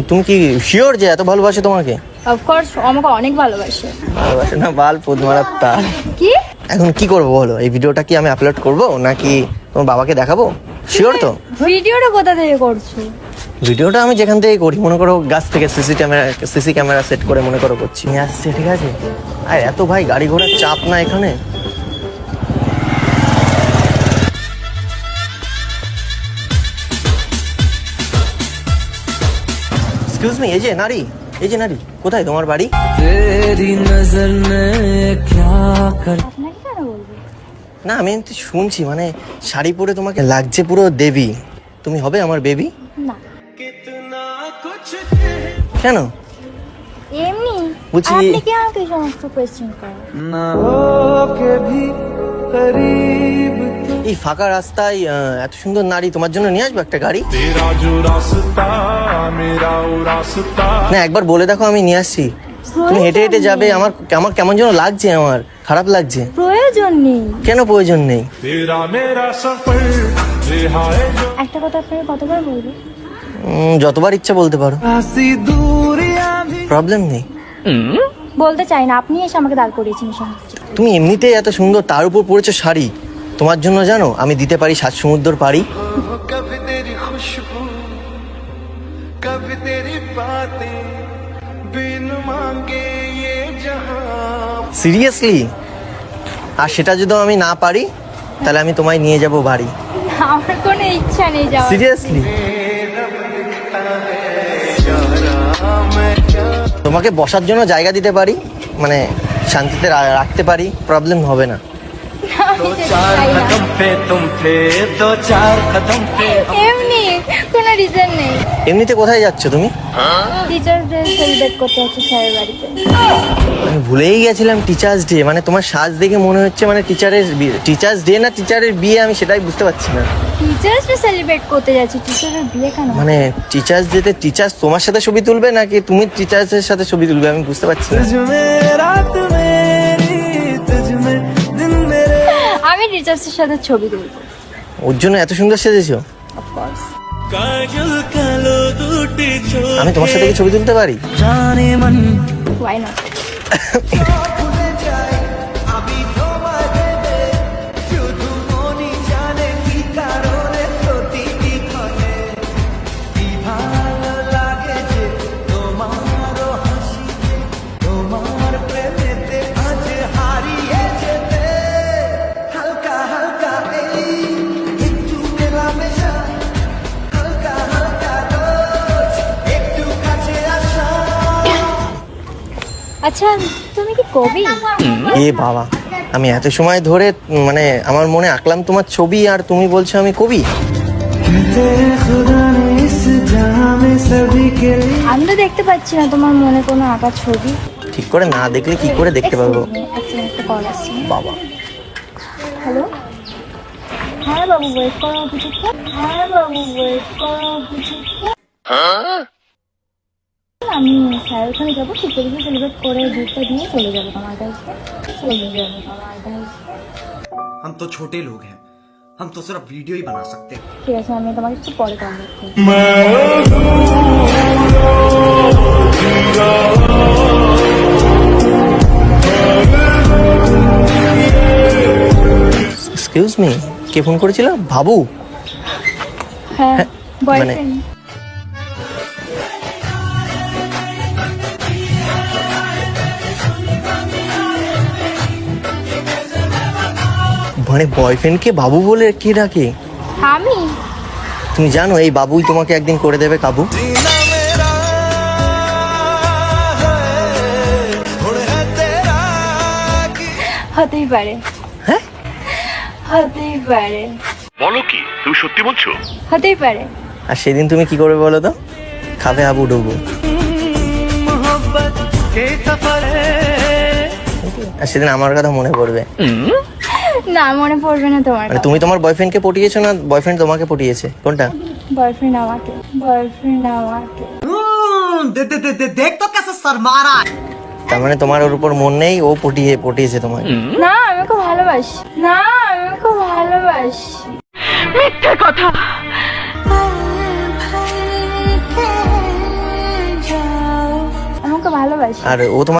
তুমি কি শিওর যে এত ভালোবাসে তোমাকে? অফকোর্স আমাকে অনেক ভালোবাসে। ভালোবাসে না বাল পোদ মারা তার। কি এখন কি করবো বলো? এই ভিডিওটা কি আমি আপলোড করব নাকি তোমার বাবাকে দেখাবো? শিওর তো? ভিডিওটা কোথা থেকে করছো? ভিডিওটা আমি যেখান থেকে করি, মনে করো গাছ থেকে সিসি ক্যামেরা সেট করে মনে করো করছি, নিয়ে আসছে, ঠিক আছে? আর এত ভাই গাড়ি ঘোড়ার চাপ না এখানে। এক্সকিউজ মি, এই যে নারী, কোথায় তোমার বাড়ি? আপনাকে কেন বলবো? না আমি এমনি শুনছি, মানে শাড়ি পরে তোমাকে লাগছে পুরো দেবী। তুমি হবে আমার বেবি? না কেন? এমনি বলছি- আপনি কি আমাকে এই সমস্ত কোয়েশ্চেন করেন? এই ফাঁকা রাস্তায় এত সুন্দর নারী, তোমার জন্য নিয়ে আসবো একটা গাড়ি? না একবার বলে দেখো আমি নিয়ে আসছি। তুমি হেঁটে হেঁটে যাবে, আমার আমার কেমন যেন লাগছে, আমার খারাপ লাগছে। প্রয়োজন নেই। কেন প্রয়োজন নেই? একটা কথা আপনাকে কতবার বলবো? যতবার ইচ্ছা বলতে পারো, প্রবলেম নেই। বলতে চাই না, আপনি এসে আমাকে দাঁড় করিয়েছেন এই সমস্ত। তুমি এমনিতেই এত সুন্দর, তার উপর পড়েছো শাড়ি। তোমার জন্য জানো আমি দিতে পারি 7 সমুদ্র পারি। সিরিয়াসলি? আর সেটা যদি আমি না পারি তাহলে আমি তোমায় নিয়ে যাব বাড়ি। আমার কোনো ইচ্ছা নেই যাওয়ার। সিরিয়াসলি? তোমাকে বসার জন্য জায়গা দিতে পারি, মানে শান্তিতে রাখতে পারি, প্রবলেম হবে না। আমি যেতে চাই না। এমনি কোনো রিজন নেই। এমনিতে কোথায় যাচ্ছ তুমি? টিচার্স ডে সেলিব্রেট করতে হচ্ছে স্যারের বাড়িতে। আমি ভুলেই গেছিলাম টিচার্স ডে, মানে তোমার সাজ দেখে মনে হচ্ছে মানে টিচার্স ডে না টিচারের বিয়ে, আমি সেটাই বুঝতে পারছি না। টিচার্স ডে সেলিব্রেট করতে যাচ্ছি, টিচারের বিয়ে কেন? মানে টিচার্স ডেতে টিচার্স তোমার সাথে ছবি তুলবে নাকি তুমি টিচার্সের সাথে ছবি তুলবে, আমি বুঝতে পারছি না। আমি টিচার্সের সাথে ছবি তুলবো। ওর জন্য এত সুন্দর সেজেছো? অফকোর্স। আমি তোমার সাথে কি ছবি তুলতে পারি? Why not? আচ্ছা তুমি কি কবি? এ বাবা, আমি এত সময় ধরে মানে আমার মনে আঁকলাম তোমার ছবি, আর তুমি বলছো আমি কবি? আমি তো দেখতে পাচ্ছি না তোমার মনে কোনো আঁকা ছবি। ঠিক করে না দেখলে কি করে দেখতে পারবো? একটা কল আসছে। বাবা, হ্যালো। হ্যাঁ বাবু ওয়েট করো কিছুক্ষণ। হ্যাঁ বাবু ওয়েট করো কিছুক্ষণ। আমি স্যার ওখানে যাবো, টিচার্স ডে সেলিব্রেট করে গিফটটা দিয়ে চলে যাবো তোমার কাছে। हम तो छोटे लोग हैं, हम तो सिर्फ वीडियो ही बना सकते हैं। ঠিক আছে, আমি তোমাকে একটু পরে কন্ট্যাক্ট করছি। এক্সকিউজ মি, কে ফোন করেছিল? বাবু? হ্যাঁ মানে- বয়ফ্রেন্ড। মানে বয়ফ্রেন্ডকে বাবু বলে কে ডাকে? আমি? তুমি জানো এই বাবুই তোমাকে একদিন করে দেবে কাবু। হতেই পারে। হ্যাঁ হতেই পারে। বলো কি, তুমি সত্যি বলছো? হতেই পারে। আর সেদিন তুমি কি করবে বলো তো? খাবে আবু ডুবু। আর সেদিন আমার কথা মনে পড়বে। না মনে পড়বে না তোমার মানে তুমি তোমার বয়ফ্রেন্ডকে পটিয়েছো না বয়ফ্রেন্ড তোমাকে পটিয়েছে, কোনটা? বয়ফ্রেন্ড আমাকে। বয়ফ্রেন্ড আমাকে। देख तो कैसे सर मारा। তার মানে তোমার ওর উপর মন নেই, ও পটিয়েছে তোমাকে। না আমি ওকে ভালোবাসি। না আমি ওকে ভালোবাসি। মিথ্যে কথা। ভালোবাসি। আর ও তোমার